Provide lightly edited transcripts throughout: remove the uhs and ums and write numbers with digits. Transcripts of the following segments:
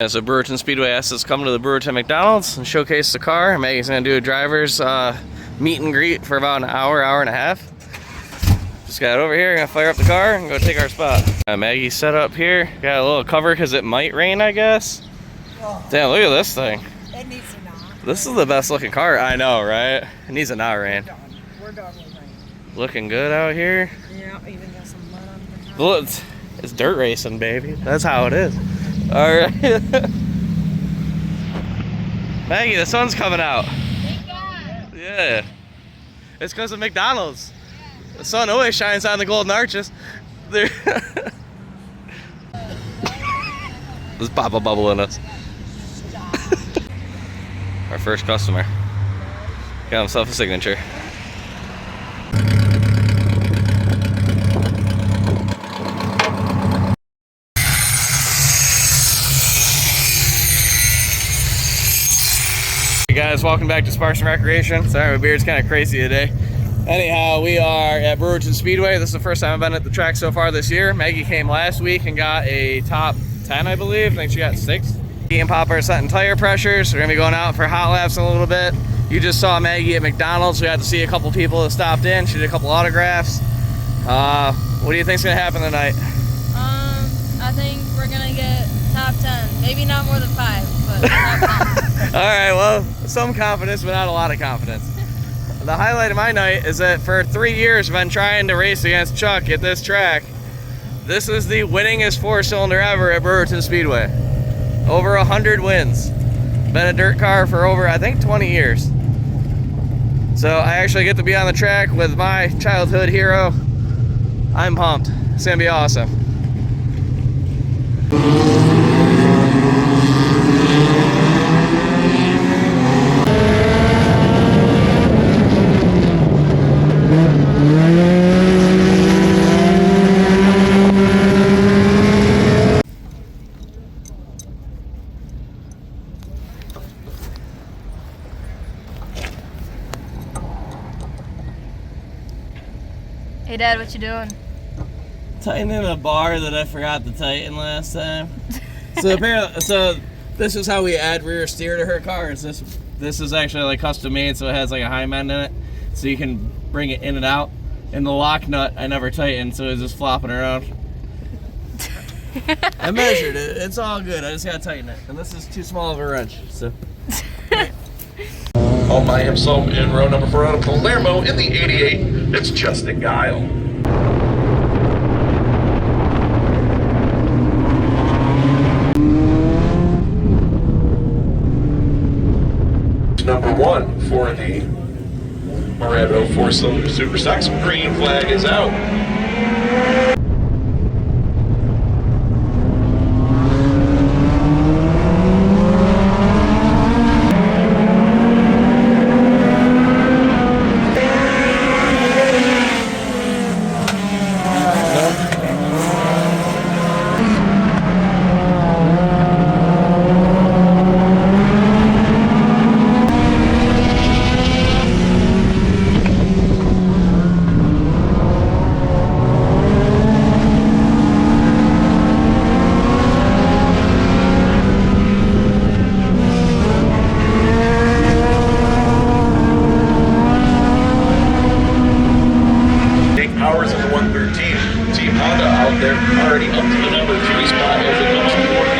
As a Brewerton Speedway asked us to come to the Brewerton McDonald's and showcase the car. Maggie's gonna do a driver's meet and greet for about an hour, hour and a half. Just got over here, gonna fire up the car and go take our spot. Maggie's set up here. Got a little cover because it might rain, I guess. Oh. Damn, look at this thing. It needs to not. This is the best looking car. I know, right? It needs to not rain. We're done with rain. Looking good out here. Yeah, even got some mud on the top. Look, it's dirt racing, baby. That's how it is. All right. Maggie, the sun's coming out. Thank God. Yeah. It's because of McDonald's. Yeah. The sun always shines on the golden arches. There. Let's pop a bubble in us. Our first customer. Got himself a signature. Hey guys, welcome back to Sparks and Wreckreation. Sorry, my beard's kind of crazy today. Anyhow, we are at Brewerton Speedway. This is the first time I've been at the track so far this year. Maggie came last week and got a top 10, I believe. I think she got 6. Me and Papa are setting tire pressures. We're gonna be going out for hot laps in a little bit. You just saw Maggie at McDonald's. We had to see a couple people that stopped in. She did a couple autographs. What do you think's gonna happen tonight? I think we're gonna get top 10. Maybe not more than 5, but top 10. All right, well, some confidence, but not a lot of confidence. The highlight of my night is that for 3 years I've been trying to race against Chuck at this track. This is the winningest 4-cylinder ever at Brewerton Speedway. Over 100 wins. Been a dirt car for over, I think, 20 years. So I actually get to be on the track with my childhood hero. I'm pumped. It's gonna be awesome. Hey Dad, what you doing? Tightening a bar that I forgot to tighten last time. So apparently, this is how we add rear steer to her car. This is actually like custom made, so it has like a high end in it, so you can bring it in and out. And the lock nut I never tightened, so it's just flopping around. I measured it. It's all good. I just gotta tighten it. And this is too small of a wrench. So. All by himself in row number 4 out of Palermo in the 88. It's Justin Guile. Number 1 for the Morado 4-cylinder Super Stocks. Green flag is out. Powers in the 113. Team Honda out there already up to the number 3 spot as it comes to 4.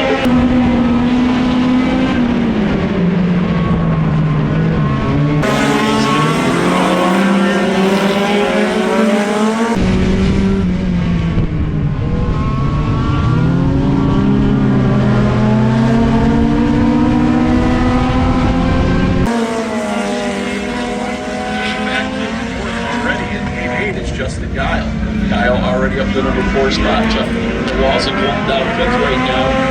Justin Guile. Guile already up to the number 4 spot. Chuck Lawson holding down 5th right now.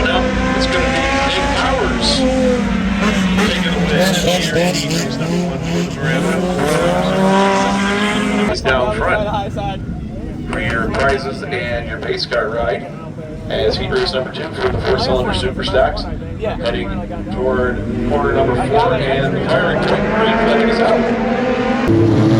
Coming up, it's going to be Nick Powers. Taking away here in race number 1 for the Brewerton. He's down front for your prizes and your pace car ride. As heat race number 2 for the 4-cylinder super stacks. Heading toward corner number 4 and the firing point. Green flag is out.